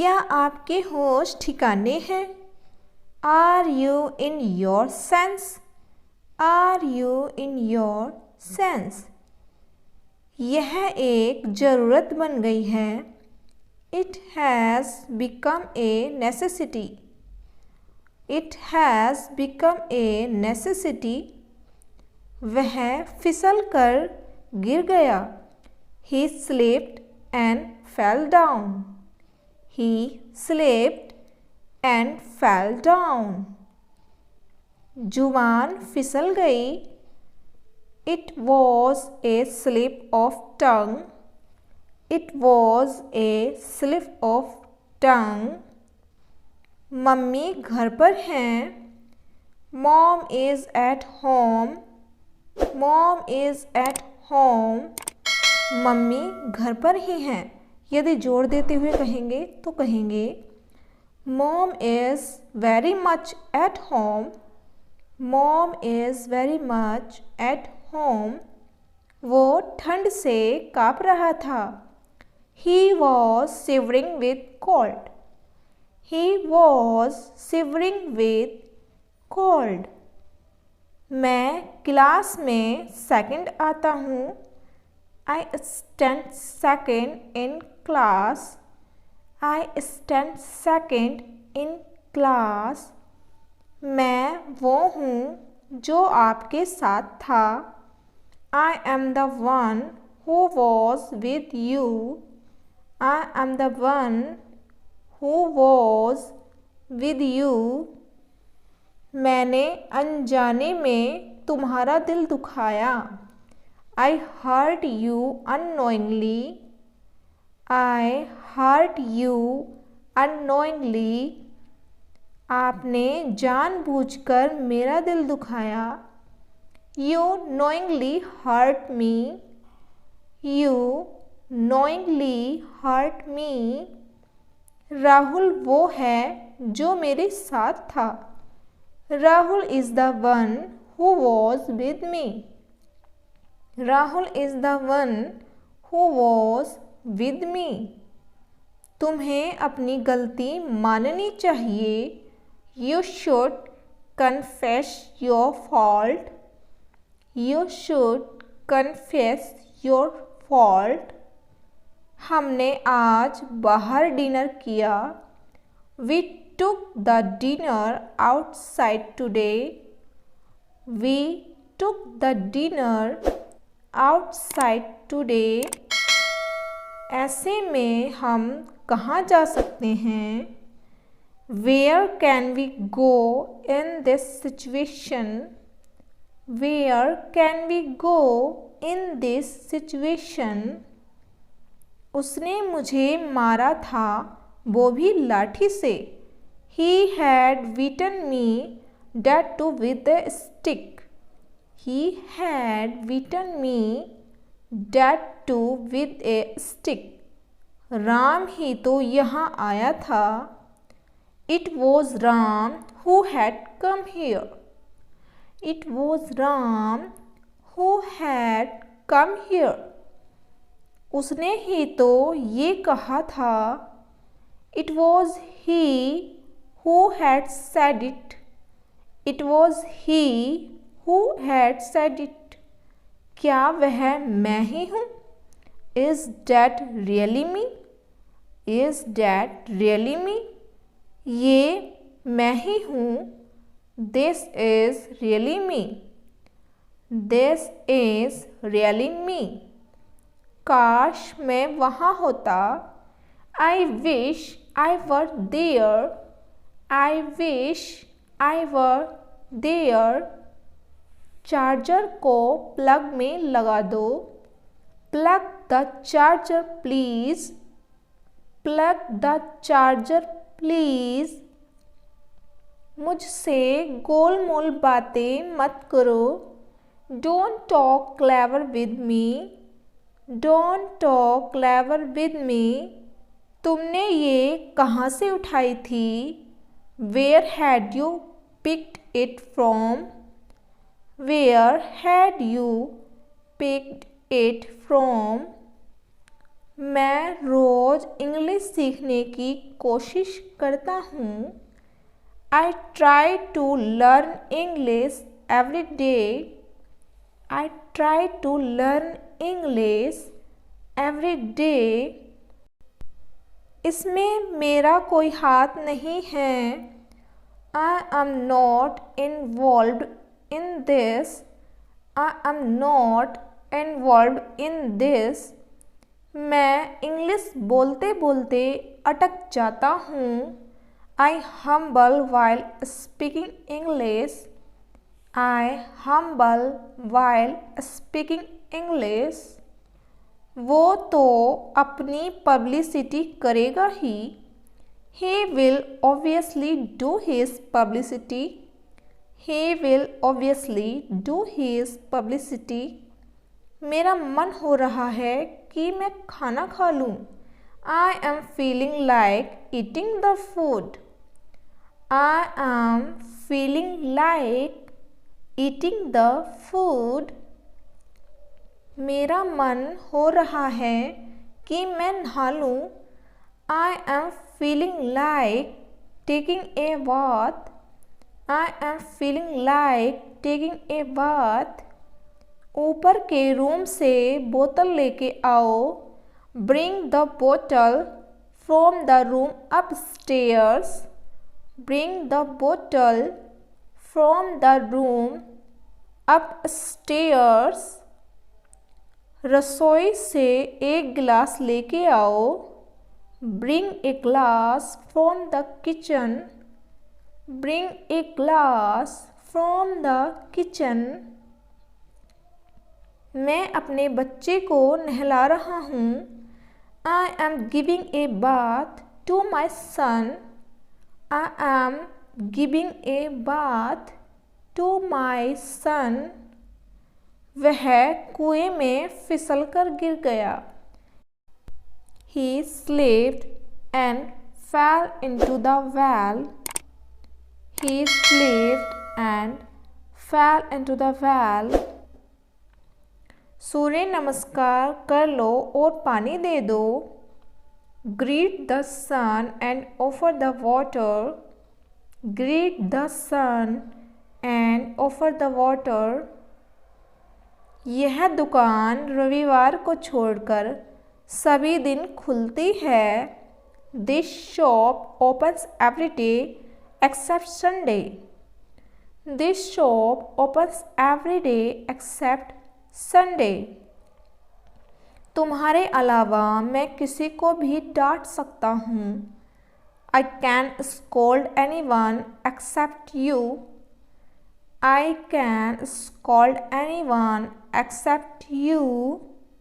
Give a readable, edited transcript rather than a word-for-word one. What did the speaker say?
क्या आपके होश ठिकाने हैं? Are you in your sense? Are you in your sense? यह एक ज़रूरत बन गई है। It has become a necessity. It has become a necessity. वह फिसल कर गिर गया। He slipped and fell down. He slipped and fell down. जुबान फिसल गई। It was a slip of tongue. It was a slip of tongue. Mummy घर पर हैं। Mom is at home. Mom is at home. Mummy घर पर ही हैं। यदि जोर देते हुए कहेंगे तो कहेंगे Mom is very much at home. Mom is very much at home. वो ठंड से काँप रहा था। He was shivering with cold. He was shivering with cold. मैं क्लास में सेकंड आता हूँ। I stand second in class. I stand second in class. मैं वो हूँ जो आपके साथ था। I am the one who was with you. I am the one who was with you. मैंने अनजाने में तुम्हारा दिल दुखाया। I hurt you unknowingly. I hurt you unknowingly. आपने जानबूझकर मेरा दिल दुखाया। You knowingly hurt me. You knowingly hurt me. Rahul वो है जो मेरे साथ था। Rahul is the one who was with me. Rahul is the one who was with me. तुम्हें अपनी गलती माननी चाहिए। You should confess your fault. You should confess your fault. हमने आज बाहर डिनर किया। We took the dinner outside today. We took the dinner outside today. ऐसे में हम कहाँ जा सकते हैं? Where can we go in this situation? Where can we go in this situation? उसने मुझे मारा था, वो भी लाठी से। He had beaten me, that too with a stick. He had beaten me, that too with a stick. Ram ही तो यहाँ आया था। It was Ram who had come here. It was Ram who had come here. उसने ही तो ये कहा था। It was he who had said it. It was he who had said it. क्या वह मैं ही हूँ? Is that really me? Is that really me? ये मैं ही हूँ। This is really me. This is really me. काश मैं वहाँ होता। I wish I were there. I wish I were there. Charger को प्लग में लगा दो। Plug the charger please. Plug the charger please. मुझसे गोल मोल बातें मत करो। Don't talk clever with me. Don't talk clever with me. तुमने ये कहाँ से उठाई थी? Where had you picked it from? Where had you picked it from? मैं रोज़ इंग्लिश सीखने की कोशिश करता हूँ। I try to learn English every day. I try to learn English every day. इसमें मेरा कोई हाथ नहीं है। I am not involved in this. I am not involved in this. मैं इंग्लिश बोलते बोलते अटक जाता हूँ। I humble while speaking English. I humble while speaking English. वो तो अपनी पब्लिसिटी करेगा ही। He will obviously do his publicity. He will obviously do his publicity. मेरा मन हो रहा है कि मैं खाना खा लूँ। I am feeling like eating the food. I am feeling like eating the food. मेरा मन हो रहा है कि मैं नहा लूँ। I am feeling like taking a bath. I am feeling like taking a bath. ऊपर के रूम से बोतल लेके आओ। Bring the bottle from the room upstairs. Bring the bottle from the room upstairs. रसोई से एक गिलास लेके आओ। Bring a glass from the kitchen. Bring a glass from the kitchen. मैं अपने बच्चे को नहला रहा हूँ। I am giving a bath to my son. I am giving a bath to my son. वह कुएं में फिसलकर गिर गया। He slipped and fell into the well. He slipped and fell into the well. सूर्य नमस्कार कर लो और पानी दे दो। Greet the sun and offer the water. Greet the sun and offer the water. यह दुकान रविवार को छोड़कर सभी दिन खुलती है। This shop opens every day except Sunday. This shop opens every day except Sunday. तुम्हारे अलावा मैं किसी को भी डांट सकता हूँ। I can scold anyone except you. I can scold anyone except you.